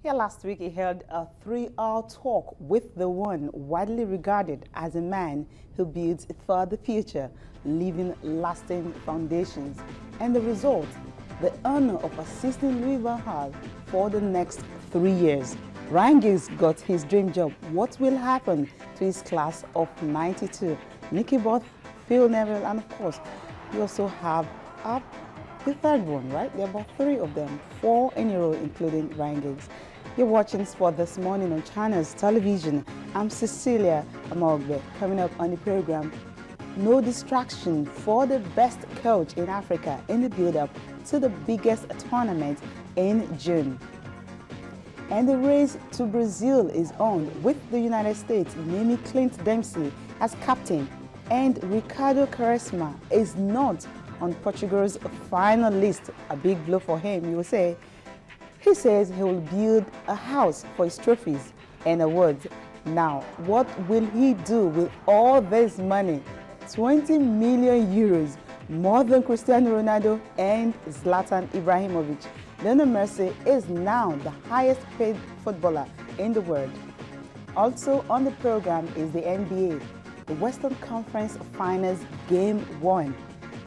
Here last week, he held a 3-hour talk with the one widely regarded as a man who builds for the future, leaving lasting foundations. And the result, the honor of assisting Louis van Gaal for the next 3 years. Ryan Giggs got his dream job. What will happen to his class of '92? Nicky Butt, Phil Neville, and of course, we also have the third one, right? There are about 3 of them, 4 in a row, including Ryan Giggs. You're watching Sport This Morning on Channels Television. I'm Cecilia Amogbe. Coming up on the program, no distraction for the best coach in Africa in the build-up to the biggest tournament in June. And the race to Brazil is on, with the United States naming Clint Dempsey as captain, and Ricardo Quaresma is not on Portugal's final list. A big blow for him, you will say. He says he will build a house for his trophies and awards. Now, what will he do with all this money? 20 million euros, more than Cristiano Ronaldo and Zlatan Ibrahimovic. Lionel Messi is now the highest paid footballer in the world. Also on the program is the NBA, the Western Conference Finals Game 1.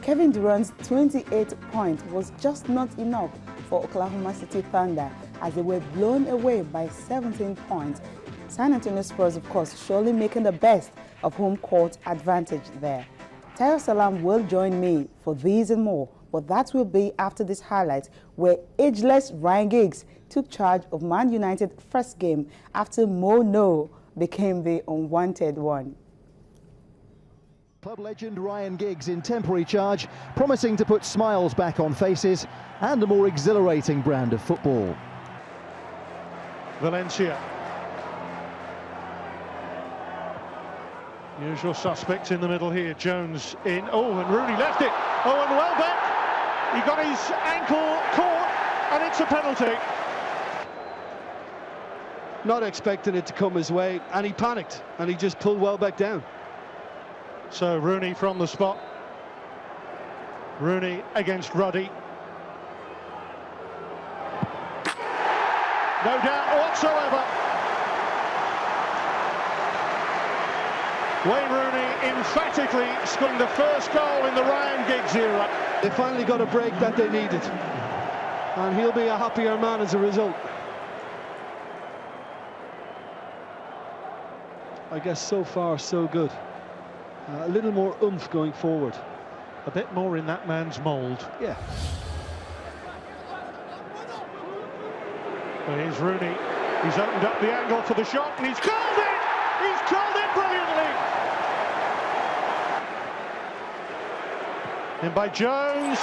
Kevin Durant's 28 points was just not enough for Oklahoma City Thunder as they were blown away by 17 points. San Antonio Spurs, of course, surely making the best of home court advantage there. Tayo Salam will join me for these and more, but that will be after this highlight where ageless Ryan Giggs took charge of Man United's first game after Mo No became the unwanted one. Club legend Ryan Giggs in temporary charge, promising to put smiles back on faces and a more exhilarating brand of football. Valencia. Usual suspects in the middle here. Jones in. Oh, and Rooney left it. Oh, and Welbeck. He got his ankle caught, and it's a penalty. Not expecting it to come his way, and he panicked, and he just pulled Welbeck down. So Rooney from the spot. Rooney against Ruddy. No doubt whatsoever. Wayne Rooney emphatically scoring the first goal in the Ryan Giggs era. They finally got a break that they needed, and he'll be a happier man as a result. I guess so far so good. A little more oomph going forward. A bit more in that man's mould. Yeah. But here's Rooney. He's opened up the angle for the shot, and he's curled it! He's curled it brilliantly! And by Jones,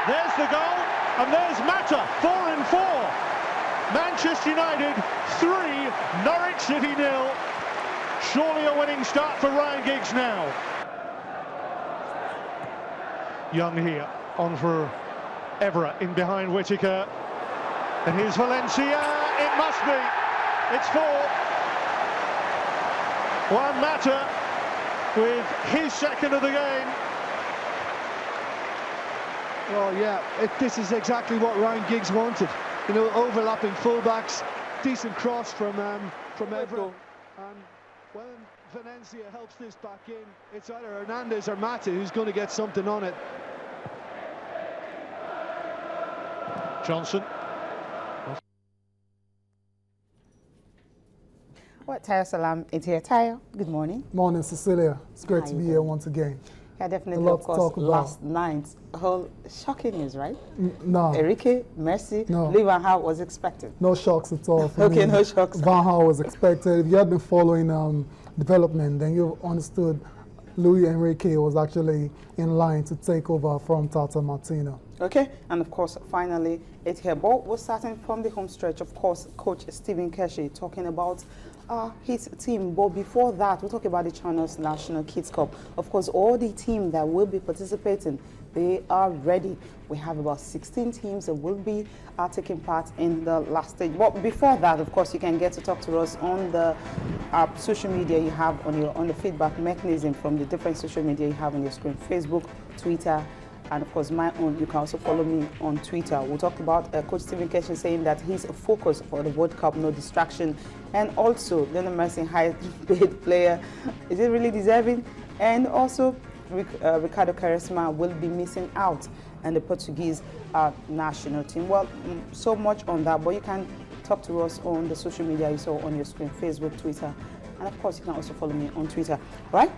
there's the goal, and there's Mata, 4-4. Manchester United 3, Norwich City 0. Surely a winning start for Ryan Giggs now. Young here, on for Evra, in behind Whittaker. And here's Valencia, it must be. It's 4. Juan Mata with his second of the game. Well, yeah, this is exactly what Ryan Giggs wanted. You know, overlapping fullbacks, decent cross from Evra. And when Valencia helps this back in, it's either Hernandez or Mata who's going to get something on it. Johnson. Well, Tayo Salam is here. Tayo, good morning. Morning, Cecilia. It's great to be here once again. Yeah, definitely, A lot of to course, talk about. last night, whole shocking news, right? No, Enrique, Messi, No. Louis van Gaal was expected. no shocks at all. For Okay, me. no shocks. Van Gaal was expected. If you had been following development, then you understood Luis Enrique was actually in line to take over from Tata Martino. Okay, and of course, finally, it's here. But we're starting from the home stretch. Of course, Coach Stephen Keshi talking about his team. But before that, we'll talk about the Channels National Kids Cup. Of course, all the teams that will be participating, they are ready. We have about 16 teams that will be taking part in the last stage. But before that, of course, you can get to talk to us on the social media you have on the feedback mechanism from the different social media you have on your screen: Facebook, Twitter, and of course my own. You can also follow me on Twitter. We'll talk about Coach Stephen Keshi saying that he's a focus for the World Cup, no distraction. And also, Lionel Messi, high-paid player, is it really deserving? And also, Ricardo Quaresma will be missing out and the Portuguese national team. Well, so much on that, but you can talk to us on the social media you saw on your screen, Facebook, Twitter, and of course you can also follow me on Twitter. Right?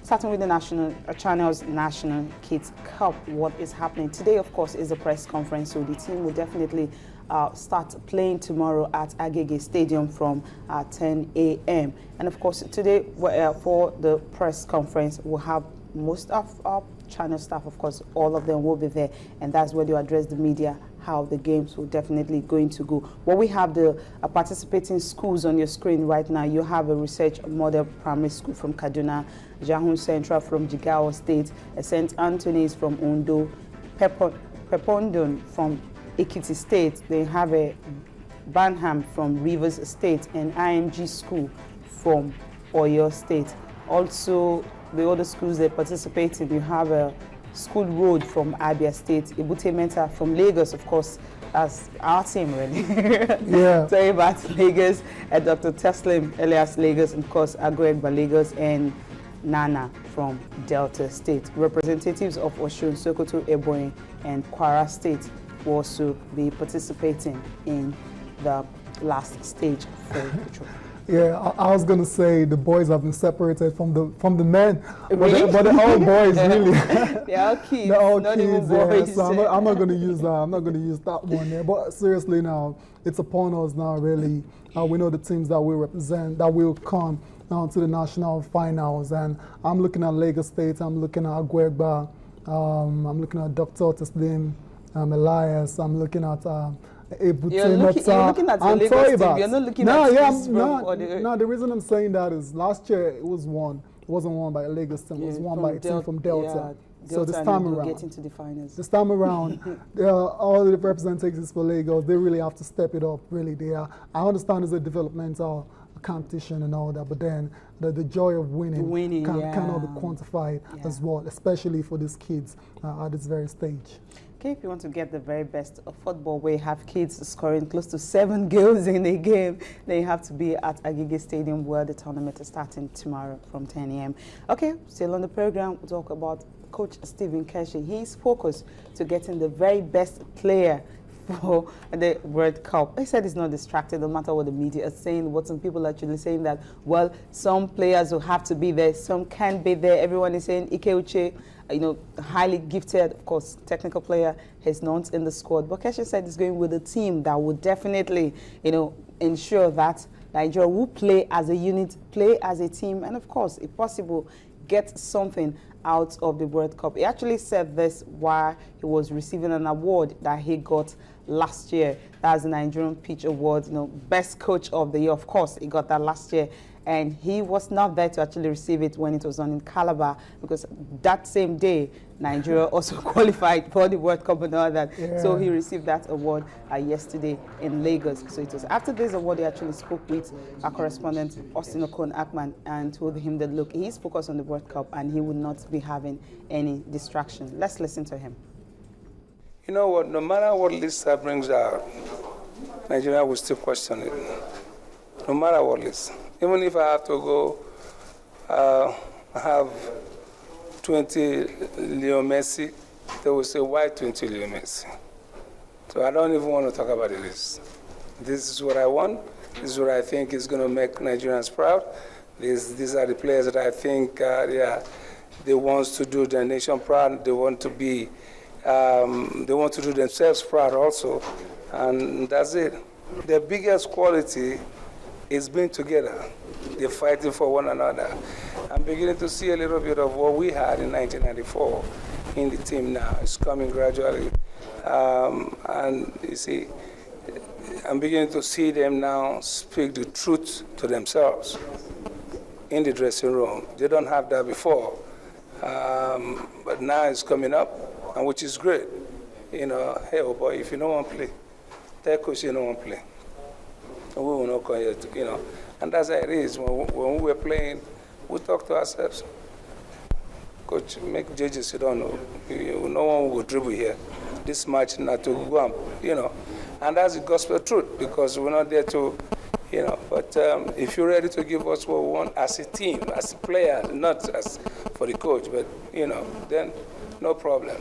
Starting with the national channel's National Kids Cup, what is happening today, of course, is a press conference, so the team will definitely start playing tomorrow at Agege Stadium from 10 a.m. And of course, today for the press conference, we'll have most of our channel staff, of course, all of them will be there, and that's where they address the media, how the games will definitely going to go. Well, we have the participating schools on your screen right now. You have a Research Model Primary School from Kaduna, Jahun Central from Jigawa State, St. Anthony's from Ondo, Pepondon from Ekiti State. They have a Banham from Rivers State, and IMG School from Oyo State. Also, the other schools that participate in, you have a School Road from Abia State, Ebute Menta from Lagos, of course, as our team really. Yeah. Sorry about Lagos, and Dr. Teslim Elias Lagos, and of course Agoegba Lagos, and Nana from Delta State. Representatives of Osun, Sokoto, Ebonyi, and Kwara State will also be participating in the last stage for the trophy. Yeah, I was gonna say the boys have been separated from the men, Really? but they're all boys, really. They're all kids, They're all not kids, even boys. yeah. So I'm not gonna use that. I'm not gonna use that one there. But seriously, now it's upon us now. Really, we know the teams that we represent that will come now to the national finals, and I'm looking at Lagos State. I'm looking at Aguegba. I'm looking at Dr. Teslim Elias. I'm looking at. You're looking at the Lagos team. You're not looking at the reason I'm saying that is last year it was won. It wasn't won by a Lagos team. It was won by a team from Delta. Yeah, so this time around, get into the finals. This time around, all the representatives for Lagos, they really have to step it up. Really, they are. I understand it's a developmental competition and all that, but then the joy of winning cannot be quantified as well, especially for these kids at this very stage. Okay, if you want to get the very best of football, where you have kids scoring close to 7 goals in a game, then you have to be at Agege Stadium, where the tournament is starting tomorrow from 10 a.m. Okay, still on the program, we'll talk about Coach Stephen Keshi. He's focused to getting the very best player for the World Cup. He said he's not distracted no matter what the media is saying, what some people are actually saying that, well, some players will have to be there, some can't be there. Everyone is saying Ike Uche, highly gifted, of course, technical player, he's not in the squad. But Keshi said he's going with a team that would definitely, ensure that Nigeria will play as a unit, play as a team, and of course, if possible, get something out of the World Cup. He actually said this while he was receiving an award that he got last year. That's the Nigerian Pitch Award, best coach of the year. Of course, he got that last year. And he was not there to actually receive it when it was on in Calabar, because that same day, Nigeria also qualified for the World Cup and all that. Yeah. So he received that award yesterday in Lagos. So it was after this award he actually spoke with our correspondent, Austin Okon-Akman, and told him that, look, he's focused on the World Cup and he will not be having any distraction. Let's listen to him. You know what, no matter what Lisa brings out, Nigeria will still question it. No matter what Lisa. Even if I have to go have 20 Leo Messi, they will say, why 20 Leo Messi? So I don't even want to talk about the list. This is what I want. This is what I think is going to make Nigerians proud. These are the players that I think they want to do their nation proud. They want to be, they want to do themselves proud also. And that's it. Their biggest quality is being together. They're fighting for one another. I'm beginning to see a little bit of what we had in 1994 in the team now. It's coming gradually. And you see, I'm beginning to see them now speak the truth to themselves in the dressing room. They don't have that before. But now it's coming up, and which is great. Hey, oh boy, if you don't want to play, tell coach you don't want to play. We will not come here to, and that's how it is. When we were playing, we talk to ourselves. coach, make JJ sit down. No one will dribble here. This match not to go on, and that's the gospel truth because we're not there to, But if you're ready to give us what we want as a team, as a player, not as for the coach, but then no problem.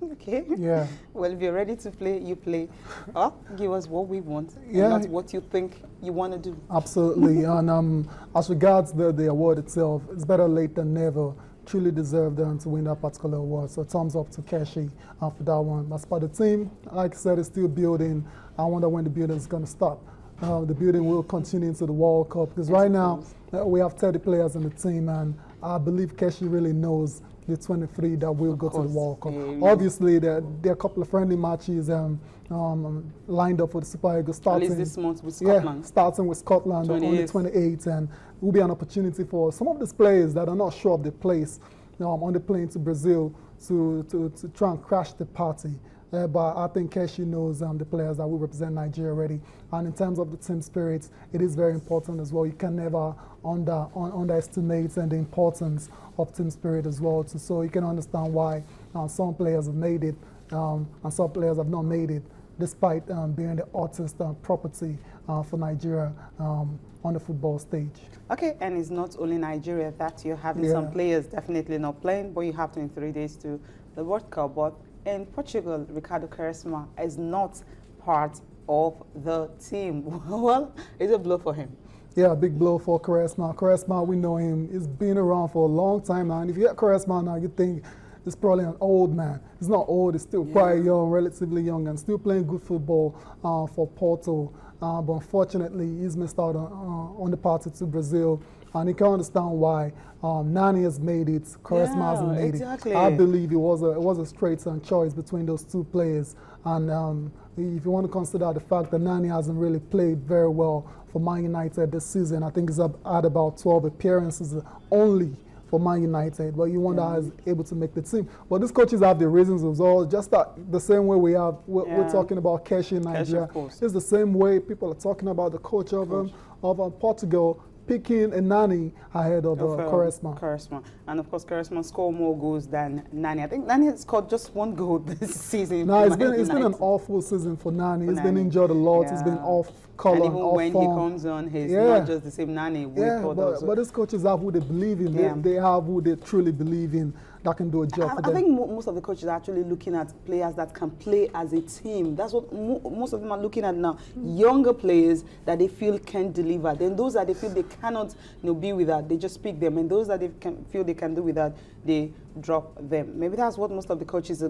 Okay. Yeah. Well, if you're ready to play, you play. Or give us what we want, Yeah. and not what you think you want to do. Absolutely. And as regards the award itself, it's better late than never. Truly deserved to win that particular award. So thumbs up to Keshi for that one. As for the team, like I said, it's still building. I wonder when the building is going to stop. The building will continue into the World Cup because right now we have 30 players in the team, and I believe Keshi really knows the 23 that will go to the World Cup. Obviously, there are a couple of friendly matches lined up for the Super Eagles starting. At least this month with Scotland. Yeah, starting with Scotland on the 28th, and it will be an opportunity for some of these players that are not sure of the place on the plane to Brazil to try and crash the party. But I think Keshi knows the players that will represent Nigeria already. And in terms of the team spirit, it is very important as well. You can never underestimate the importance of team spirit as well. So you can understand why some players have made it and some players have not made it, despite being the hottest property for Nigeria on the football stage. Okay, and it's not only Nigeria that you're having some players definitely not playing, but you have 23 days to the World Cup. But in Portugal, Ricardo Quaresma is not part of the team. Well, it's a blow for him. Yeah, a big blow for Quaresma. Quaresma, we know him. He's been around for a long time now. And if you get Quaresma now, you think he's probably an old man. He's not old. He's still quite young, relatively young, and still playing good football for Porto. But unfortunately, he's missed out on the party to Brazil. And you can understand why. Nani has made it, Quaresma hasn't made it. I believe it was a straight choice between those two players. And if you want to consider the fact that Nani hasn't really played very well for Man United this season, I think he's had about 12 appearances only for Man United, but you wonder how he's able to make the team. But these coaches have their reasons as well, just that the same way we're talking about Keshi in Nigeria. It's the same way people are talking about the coach of Portugal, picking a Nani ahead of Quaresma. And of course, Quaresma scored more goals than Nani. I think Nani has scored just one goal this season. No, it's been an awful season for Nani. He's been injured a lot. He's been off color, and even when he comes on, he's not just the same Nani. But these coaches have who they believe in. They have who they truly believe in that can do a job for them. I think most of the coaches are actually looking at players that can play as a team. That's what most of them are looking at now. Younger players that they feel can deliver. Then those that they feel they cannot be without, they just pick them. And those that they feel they can do without, they drop them. Maybe that's what most of the coaches are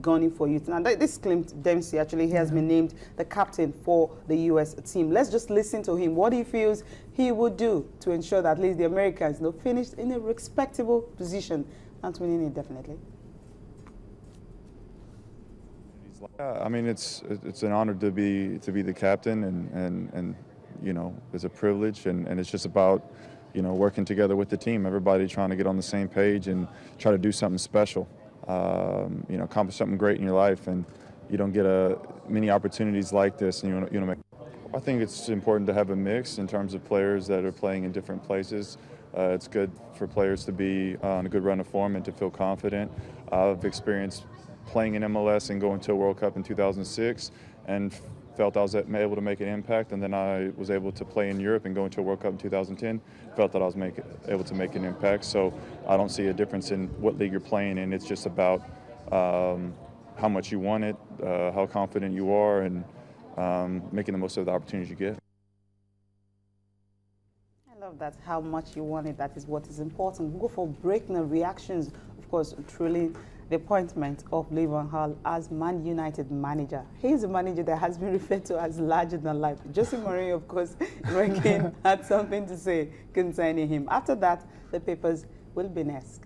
gunning for youth. Now, this Clint Dempsey actually has been named the captain for the U.S. team. Let's just listen to him, what he feels he would do to ensure that at least the Americans finished in a respectable position. Not winning it, definitely. I mean, it's an honor to be the captain, and it's a privilege, and it's just about working together with the team, everybody trying to get on the same page and try to do something special, accomplish something great in your life, and you don't get many opportunities like this, and you make. I think it's important to have a mix in terms of players that are playing in different places. It's good for players to be on a good run of form and to feel confident. I've experienced playing in MLS and going to a World Cup in 2006 and felt I was able to make an impact, and then I was able to play in Europe and go into a World Cup in 2010, felt that I was able to make an impact. So I don't see a difference in what league you're playing in. It's just about how much you want it, how confident you are, and making the most of the opportunities you get. That's how much you want it. That is what is important. We'll go for breaking the reactions. Of course, truly the appointment of Louis van Gaal as Man United manager. He's a manager that has been referred to as larger than life. Jose Mourinho, of course, had something to say concerning him. After that, the papers will be next.